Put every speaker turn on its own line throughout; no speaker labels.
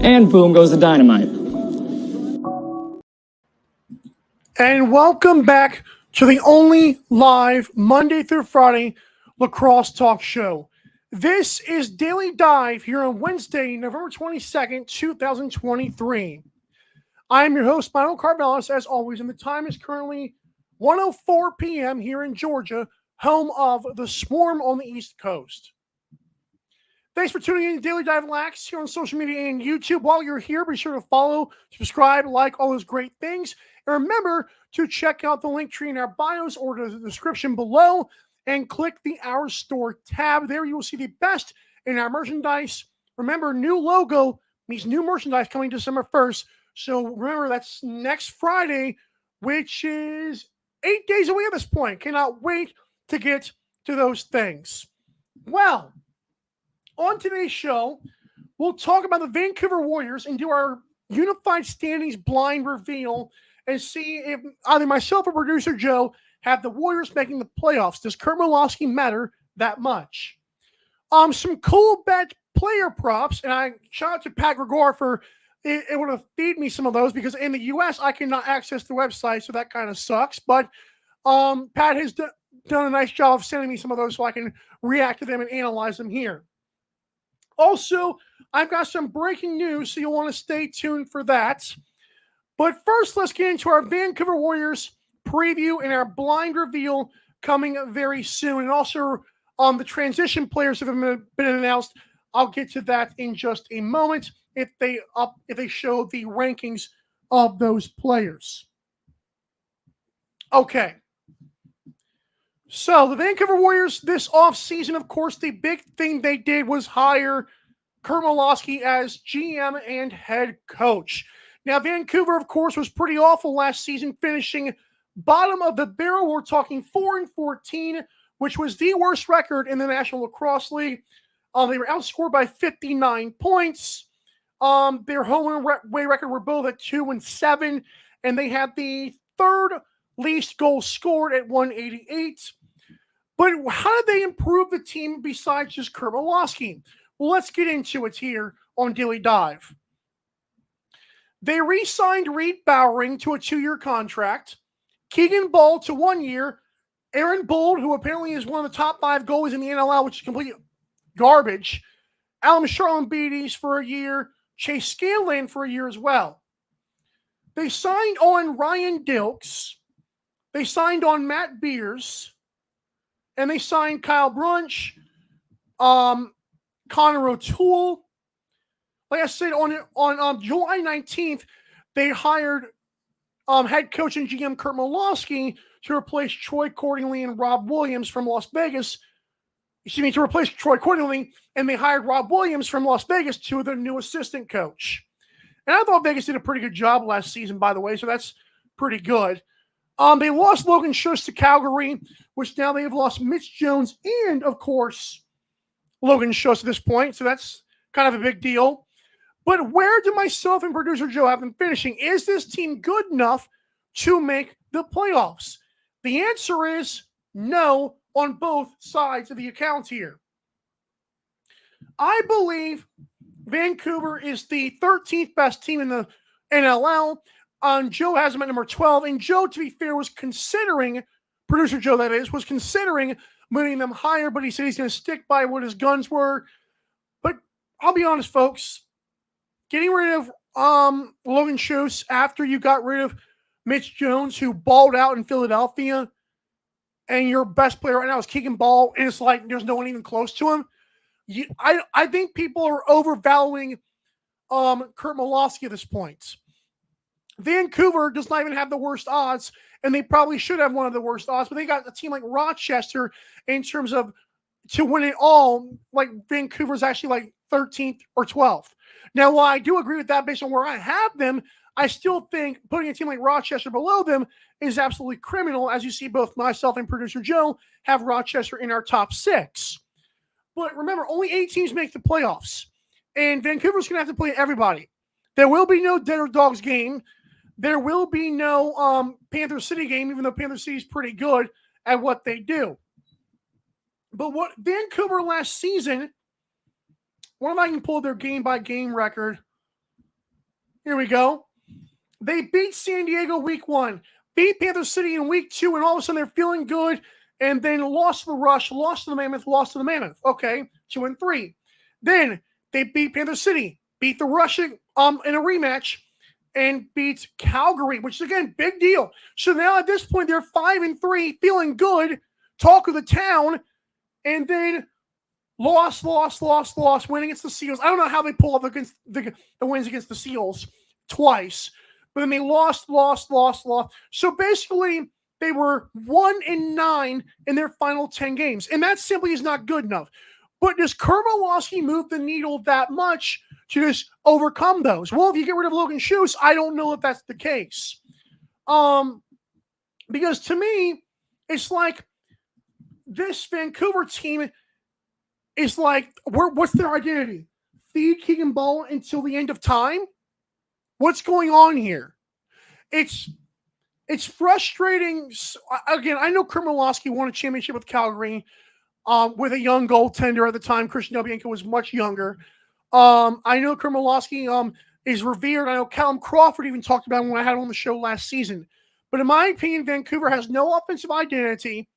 And boom goes the dynamite.
And welcome back to the only live Monday through Friday lacrosse talk show. This is Daily Dive here on Wednesday, November 22nd, 2023. I am your host, Manuel Carvelis, as always, and the time is currently 1:04 p.m. here in Georgia, home of the Swarm on the East Coast. Thanks for tuning in to Daily Dive Lax here on social media and YouTube. While you're here, be sure to follow, subscribe, like, all those great things. And remember to check out the link tree in our bios or the description below and click the Our Store tab. There you will see the best in our merchandise. Remember, new logo means new merchandise coming December 1st. So remember, that's next Friday, which is 8 days away at this point. Cannot wait to get to those things. Well, on today's show, we'll talk about the Vancouver Warriors and do our unified standings blind reveal and see if either myself or producer Joe have the Warriors making the playoffs. Does Kurt Milosky matter that much? Some cool bet player props, and I shout out to Pat Gregor for able to feed me some of those because in the U.S. I cannot access the website, so that kind of sucks. But Pat has done a nice job of sending me some of those so I can react to them and analyze them here. Also, I've got some breaking news, so you'll want to stay tuned for that. But first, let's get into our Vancouver Warriors preview and our blind reveal coming very soon. And also, the transition players have been announced. I'll get to that in just a moment if they show the rankings of those players. Okay. So the Vancouver Warriors this offseason, of course, the big thing they did was hire Kurt Milosky as GM and head coach. Now, Vancouver, of course, was pretty awful last season, finishing bottom of the barrel. We're talking 4-14, which was the worst record in the National Lacrosse League. They were outscored by 59 points. Their home and away record were both at 2-7, and they had the third least goals scored at 188. But how did they improve the team besides just Kurt Milosky? Well, let's get into it here on Daily Dive. They re-signed Reed Bowering to a 2-year contract, Keegan Ball to 1 year, Aaron Bold, who apparently is one of the top 5 goalies in the NLL, which is complete garbage, Alan Charlambides for a year, Chase Scanlan for a year as well. They signed on Ryan Dilks, they signed on Matt Beers, and they signed Kyle Brunch, Connor O'Toole. Like I said, on July 19th, they hired head coach and GM Kurt Milosky to replace Troy Cordingley and Rob Williams from Las Vegas. To replace Troy Cordingley, and they hired Rob Williams from Las Vegas to their new assistant coach. And I thought Vegas did a pretty good job last season, by the way, so that's pretty good. They lost Logan Schuss to Calgary, which now they have lost Mitch Jones and, of course, Logan Schuss at this point. So that's kind of a big deal. But where do myself and producer Joe have them finishing? Is this team good enough to make the playoffs? The answer is no on both sides of the account here. I believe Vancouver is the 13th best team in the NLL. Joe has them at number 12. And Joe, to be fair, was considering, producer Joe that is, was considering moving them higher, but he said he's going to stick by what his guns were. But I'll be honest, folks, getting rid of Logan Schuss after you got rid of Mitch Jones, who balled out in Philadelphia, and your best player right now is Keegan Ball, and it's like there's no one even close to him. I think people are overvaluing Kurt Milosky at this point. Vancouver does not even have the worst odds, and they probably should have one of the worst odds, but they got a team like Rochester in terms of to win it all. Like Vancouver's actually like 13th or 12th. Now, while I do agree with that based on where I have them, I still think putting a team like Rochester below them is absolutely criminal, as you see both myself and producer Joe have Rochester in our top 6. But remember, only 8 teams make the playoffs, and Vancouver's going to have to play everybody. There will be no Dead or Dogs game. There will be no Panther City game, even though Panther City is pretty good at what they do. But what Vancouver last season, one of I can pull their game-by-game record. Here we go. They beat San Diego week 1, beat Panther City in week 2, and all of a sudden they're feeling good, and then lost to the Rush, lost to the Mammoth, lost to the Mammoth. Okay, 2-3. Then they beat Panther City, beat the Rush in a rematch, and beat Calgary, which is, again, big deal. So now at this point, they're 5-3, feeling good, talk of the town, and then lost, win against the Seals. I don't know how they pull off against the wins against the Seals twice, but then they lost. So basically, they were 1-9 in their final 10 games, and that simply is not good enough. But does Kurt Malawski move the needle that much to just overcome those? Well, if you get rid of Logan Schuss, I don't know if that's the case. Because to me, it's like this Vancouver team is like, what's their identity? Feed Keegan Ball until the end of time? What's going on here? It's frustrating. Again, I know Kurt Malawski won a championship with Calgary with a young goaltender at the time. Christian Delbianco was much younger. I know Kurt Malawski is revered. I know Callum Crawford even talked about him when I had him on the show last season. But in my opinion, Vancouver has no offensive identity.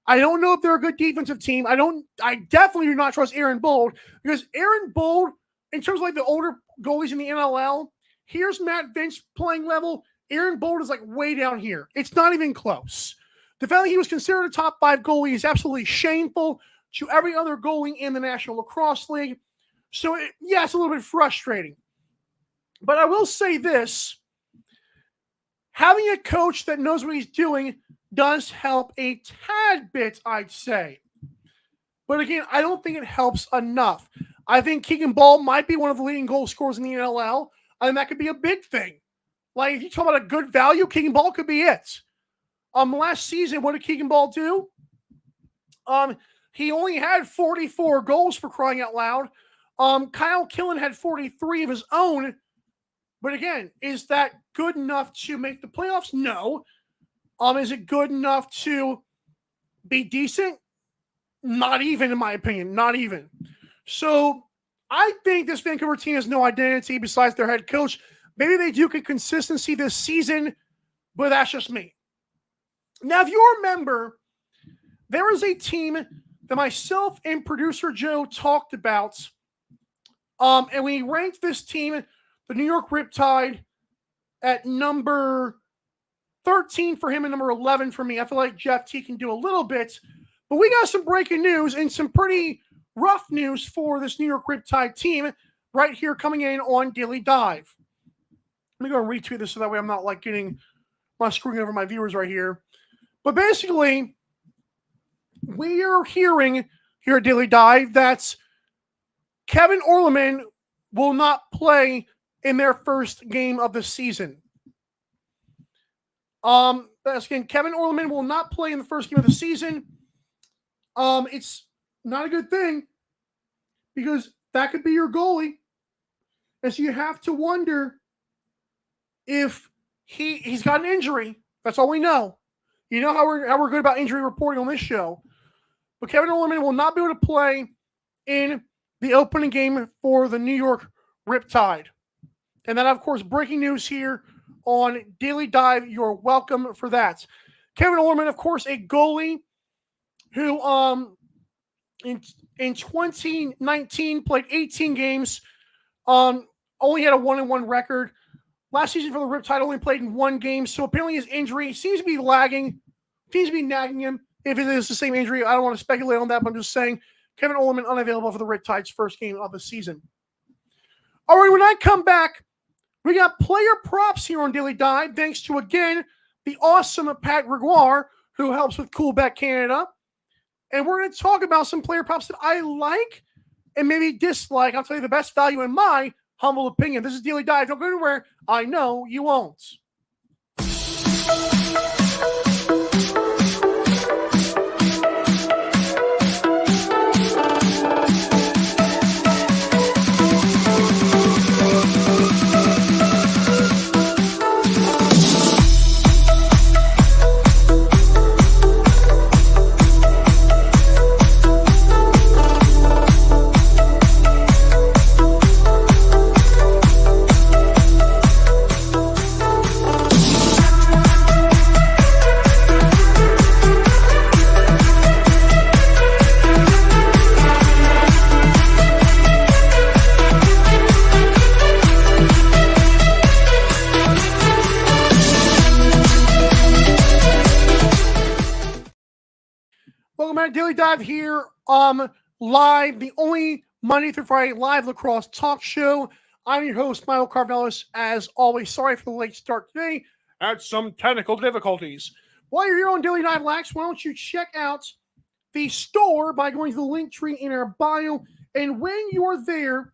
I don't know if they're a good defensive team. I definitely do not trust Aaron Bold, because Aaron Bold, in terms of like the older goalies in the NLL, here's Matt Vince playing level. Aaron Bold is like way down here. It's not even close. The fact that he was considered a top 5 goalie is absolutely shameful to every other goalie in the National Lacrosse League. So, it's a little bit frustrating. But I will say this. Having a coach that knows what he's doing does help a tad bit, I'd say. But again, I don't think it helps enough. I think Keegan Ball might be one of the leading goal scorers in the NLL. I think that could be a big thing. Like, if you talk about a good value, Keegan Ball could be it. Last season, what did Keegan Ball do? He only had 44 goals, for crying out loud. Kyle Killen had 43 of his own. But again, is that good enough to make the playoffs? No. Is it good enough to be decent? Not even, in my opinion. Not even. So I think this Vancouver team has no identity besides their head coach. Maybe they do get consistency this season, but that's just me. Now, if you remember, there was a team that myself and producer Joe talked about, and we ranked this team, the New York Riptide, at number 13 for him and number 11 for me. I feel like Jeff T can do a little bit, but we got some breaking news and some pretty rough news for this New York Riptide team right here coming in on Daily Dive. Let me go and retweet this so that way I'm not like screwing over my viewers right here. But basically, we are hearing here at Daily Dive that Kevin Orleman will not play in their first game of the season. Again, Kevin Orleman will not play in the first game of the season. It's not a good thing, because that could be your goalie. And so you have to wonder if he's got an injury. That's all we know. You know how we're good about injury reporting on this show. But Kevin Orleman will not be able to play in the opening game for the New York Riptide. And then, of course, breaking news here on Daily Dive. You're welcome for that. Kevin Orleman, of course, a goalie who in 2019 played 18 games, only had a 1-1 record. Last season for the Riptide only played in 1 game, so apparently his injury seems to be lagging, seems to be nagging him. If it is the same injury, I don't want to speculate on that, but I'm just saying Kevin Orleman unavailable for the Riptide's first game of the season. All right, when I come back, we got player props here on Daily Dive, thanks to, again, the awesome Pat Gregoire, who helps with Coolbet Canada. And we're going to talk about some player props that I like and maybe dislike. I'll tell you the best value in my humble opinion. This is Daily Dive. Don't go anywhere. I know you won't. right, Daily Dive here, live, the only Monday through Friday live lacrosse talk show. I'm your host, Michael Carvelis. As always, sorry for the late start today. Had some technical difficulties. While you're here on Daily Dive Lax, why don't you check out the store by going to the link tree in our bio. And when you're there,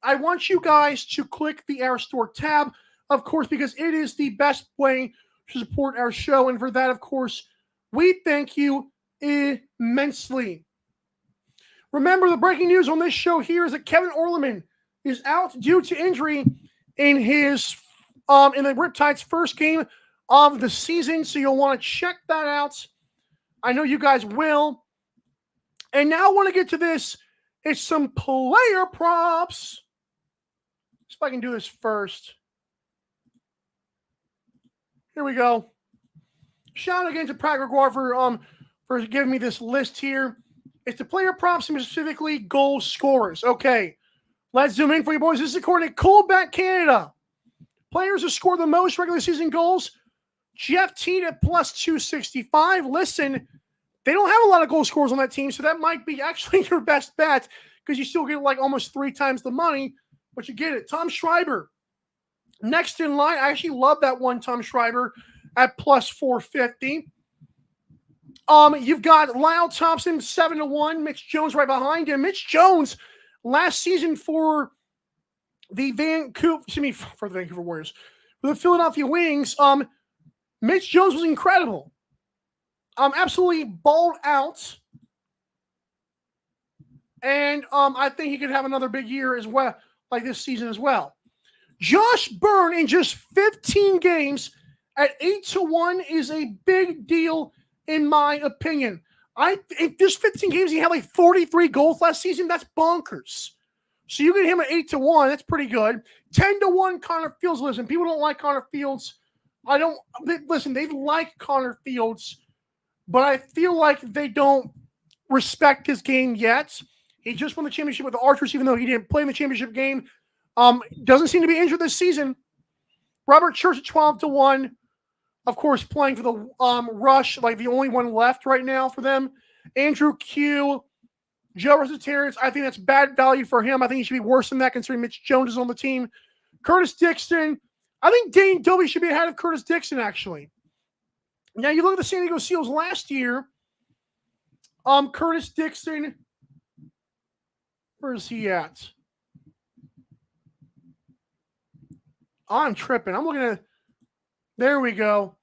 I want you guys to click the Our Store tab, of course, because it is the best way to support our show. And for that, of course, we thank you immensely. Remember, the breaking news on this show here is that Kevin Orleman is out due to injury in his in the Riptide's first game of the season. So you'll want to check that out. I know you guys will. And now I want to get to this. It's some player props. See if I can do this first. Here we go. Shout out again to Pat Gregoire for giving me this list here. It's the player props and specifically goal scorers. Okay, let's zoom in for you boys. This is according to Coolback Canada. Players who scored the most regular season goals. Jeff Teed at plus 265. Listen, they don't have a lot of goal scorers on that team, so that might be actually your best bet because you still get like almost 3 times the money, but you get it. Tom Schreiber, next in line. I actually love that one, Tom Schreiber, at plus 450. You've got Lyle Thompson, 7-1. Mitch Jones right behind him. Mitch Jones, last season for the Vancouver Warriors, for the Philadelphia Wings, Mitch Jones was incredible. Absolutely balled out. And I think he could have another big year as well, like this season as well. Josh Byrne in just 15 games at 8-1 is a big deal in my opinion. In just 15 games, he had like 43 goals last season. That's bonkers. So you get him at 8-1. That's pretty good. 10-1 Connor Fields. Listen, people don't like Connor Fields. They like Connor Fields, but I feel like they don't respect his game yet. He just won the championship with the Archers, even though he didn't play in the championship game. Doesn't seem to be injured this season. Robert Church at 12-1. Of course, playing for the Rush, like the only one left right now for them. Andrew Q, Joe Rosatarians. I think that's bad value for him. I think he should be worse than that considering Mitch Jones is on the team. Curtis Dixon. I think Dane Dobie should be ahead of Curtis Dixon, actually. Now, you look at the San Diego Seals last year. Curtis Dixon, where is he at? I'm tripping. I'm looking at. There we go.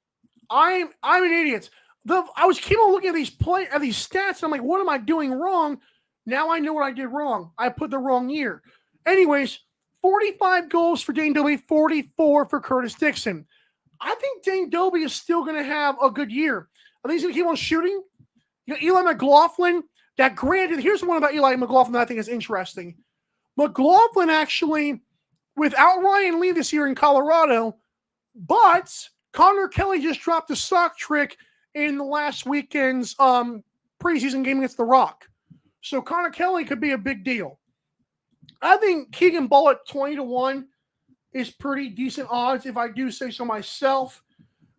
I'm an idiot. I was keep on looking at these stats, and I'm like, what am I doing wrong? Now I know what I did wrong. I put the wrong year. Anyways, 45 goals for Dane Dobie, 44 for Curtis Dixon. I think Dane Dobie is still going to have a good year. I think he's going to keep on shooting. You know, Eli McLaughlin. That granted, here's the one about Eli McLaughlin that I think is interesting. McLaughlin actually, without Ryan Lee this year in Colorado, but Connor Kelly just dropped a sock trick in the last weekend's preseason game against The Rock. So Connor Kelly could be a big deal. I think Keegan Ball at 20-1 is pretty decent odds, if I do say so myself.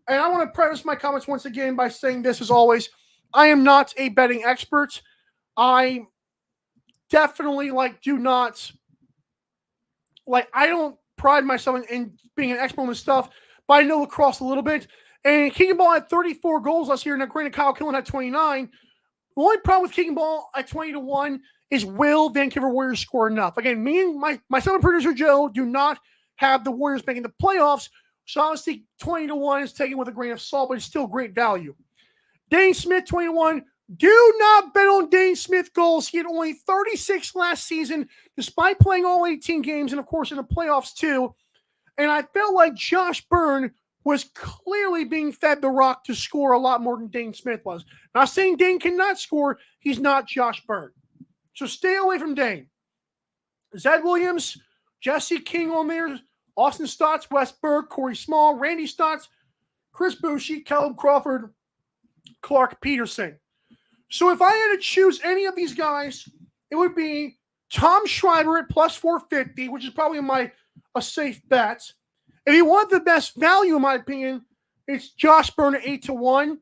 And I want to preface my comments once again by saying this as always. I am not a betting expert. I definitely I don't pride myself in being an expert on this stuff, but I know lacrosse a little bit. And Keegan Ball had 34 goals last year. Now, granted, Kyle Killen had 29. The only problem with Keegan Ball at 20-1 is will Vancouver Warriors score enough? Again, me and my son producer Joe do not have the Warriors making the playoffs. So obviously 20-1 is taken with a grain of salt, but it's still great value. Dane Smith, 20-1. Do not bet on Dane Smith goals. He had only 36 last season, despite playing all 18 games, and of course in the playoffs too. And I felt like Josh Byrne was clearly being fed the rock to score a lot more than Dane Smith was. Not saying Dane cannot score. He's not Josh Byrne. So stay away from Dane. Zed Williams, Jesse King on there, Austin Stotts, Wes Berg, Corey Small, Randy Stotts, Chris Boucher, Caleb Crawford, Clark Peterson. So if I had to choose any of these guys, it would be Tom Schreiber at plus 450, which is probably a safe bet. If you want the best value, in my opinion, it's Josh Byrne at 8-1.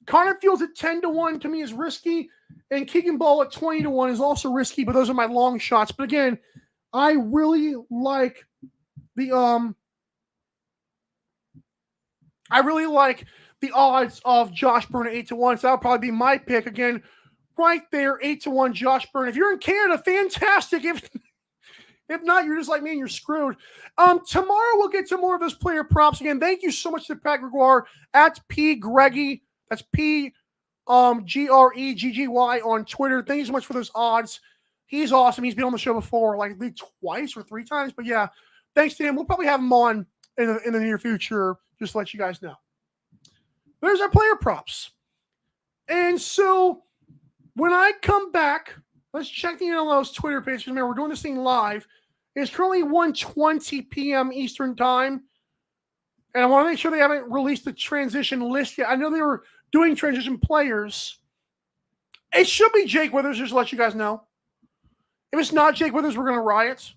Connor Fields at 10-1 to me is risky, and Keegan Ball at 20-1 is also risky, but those are my long shots. But again, I really like the odds of Josh Byrne at 8-1, so that'll probably be my pick again. Right there, 8-1 Josh Byrne. If you're in Canada, fantastic. If not, you're just like me and you're screwed. Tomorrow we'll get to more of those player props. Again, thank you so much to Pat Gregoire at P Greggy. That's P Greggy on Twitter. Thank you so much for those odds. He's awesome. He's been on the show before, like twice or three times. But yeah, thanks to him. We'll probably have him on in the near future, just to let you guys know. There's our player props. And so when I come back, let's check the NLL's Twitter page. Remember, we're doing this thing live. It's currently 1:20 p.m. Eastern time. And I want to make sure they haven't released the transition list yet. I know they were doing transition players. It should be Jake Withers, just to let you guys know. If it's not Jake Withers, we're going to riot.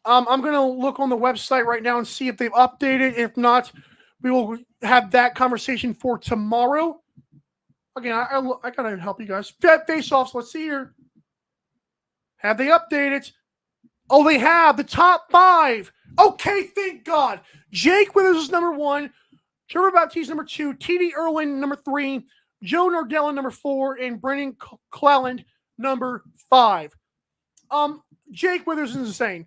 I'm going to look on the website right now and see if they've updated. If not, we will have that conversation for tomorrow. Again, I got to help you guys. Face-offs, let's see here. Have they updated? Oh, they have. The top 5. Okay, thank God. Jake Withers is number 1. Trevor Baptiste, number 2. T.D. Irwin, number 3. Joe Nardella, number 4. And Brendan Cleland, number 5. Jake Withers is insane.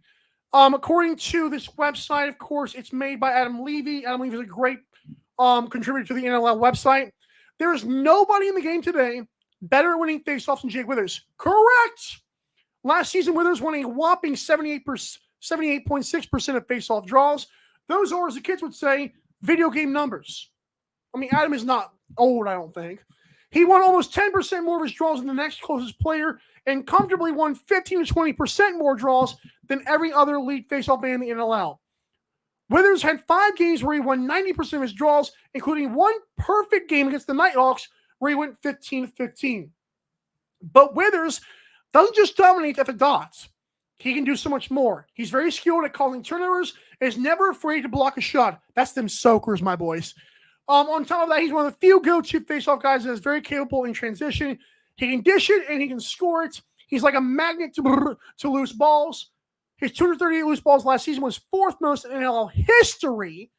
According to this website, of course, it's made by Adam Levy. Adam Levy is a great contributor to the NLL website. There is nobody in the game today better at winning faceoffs than Jake Withers. Correct! Last season, Withers won a whopping 78.6% of faceoff draws. Those are, as the kids would say, video game numbers. I mean, Adam is not old, I don't think. He won almost 10% more of his draws than the next closest player and comfortably won 15 to 20% more draws than every other elite faceoff man in the NLL. Withers had 5 games where he won 90% of his draws, including one perfect game against the Nighthawks where he went 15-15. But Withers doesn't just dominate at the dots. He can do so much more. He's very skilled at calling turnovers and is never afraid to block a shot. That's them soakers, my boys. On top of that, he's one of the few go-to faceoff guys that is very capable in transition. He can dish it and he can score it. He's like a magnet to loose balls. His 238 loose balls last season was 4th most in NLL history.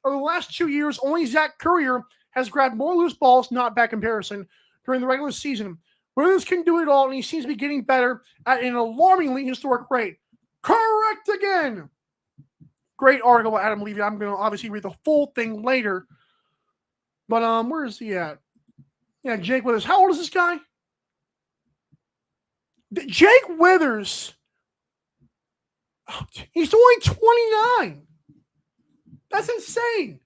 Over the last 2 years, only Zach Currier has grabbed more loose balls, not bad comparison, during the regular season. Withers can do it all, and he seems to be getting better at an alarmingly historic rate. Correct again. Great article by Adam Levy. I'm going to obviously read the full thing later. But where is he at? Yeah, Jake Withers. How old is this guy? Jake Withers. Oh, he's only 29. That's insane.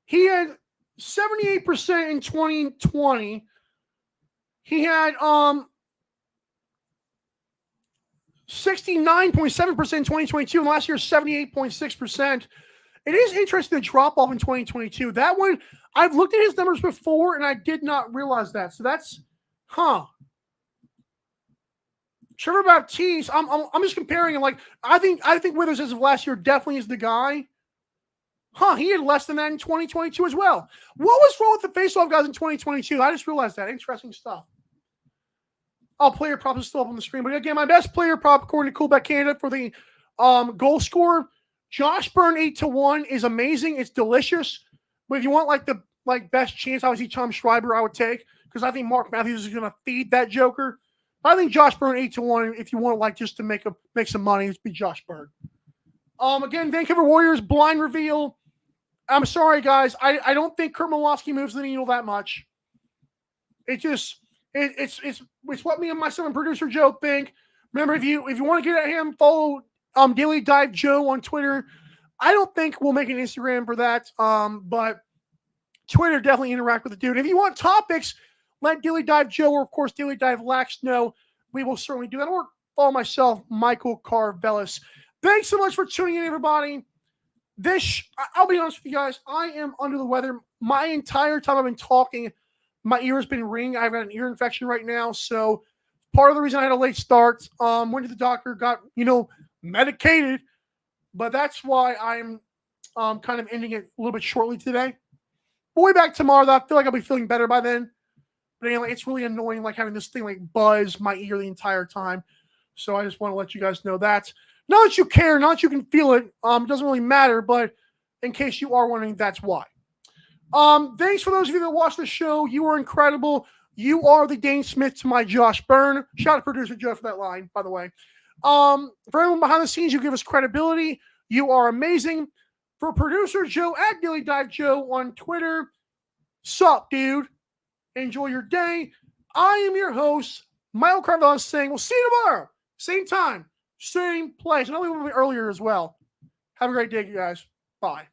He had 78% in 2020. He had 69.7% in 2022, and last year 78.6%. It is interesting to drop off in 2022. That one, I've looked at his numbers before, and I did not realize that. So that's, Trevor Baptiste, I'm just comparing him. Like, I think Withers as of last year definitely is the guy. He had less than that in 2022 as well. What was wrong with the faceoff guys in 2022? I just realized that. Interesting stuff. Player prop is still up on the screen. But again, my best player prop, according to Coolback Canada, for the goal scorer, Josh Byrne 8-1 is amazing. It's delicious. But if you want like the best chance, obviously Tom Schreiber I would take, because I think Mark Matthews is going to feed that joker. I think Josh Byrne 8-1. If you want just to make some money, it's be Josh Byrne. Again, Vancouver Warriors blind reveal. I'm sorry, guys. I don't think Kurt Milwaukee moves the needle that much. It's what me and my son and producer Joe think. Remember, if you want to get at him, follow Daily Dive Joe on Twitter. I don't think we'll make an Instagram for that. But Twitter, definitely interact with the dude. If you want topics, let Daily Dive Joe or of course Daily Dive Lax know. We will certainly do that. Or follow myself, Michael Carvelis. Thanks so much for tuning in, everybody. I'll be honest with you guys. I am under the weather. My entire time I've been talking, my ear has been ringing. I've got an ear infection right now. So part of the reason I had a late start, went to the doctor, got, medicated. But that's why I'm kind of ending it a little bit shortly today. We'll be back tomorrow. Though I feel like I'll be feeling better by then. But anyway, it's really annoying, like having this thing like buzz my ear the entire time. So I just want to let you guys know that. Not that you care, not that you can feel it. It doesn't really matter, but in case you are wondering, that's why. Thanks for those of you that watched the show. You are incredible. You are the Dane Smith to my Josh Byrne. Shout out to producer Joe for that line, by the way. For everyone behind the scenes, you give us credibility. You are amazing. For producer Joe at Daily Dive Joe on Twitter, sup, dude? Enjoy your day. I am your host, Michael Carvalho, saying we'll see you tomorrow. Same time, same place. And I'll leave a little bit earlier as well. Have a great day, you guys. Bye.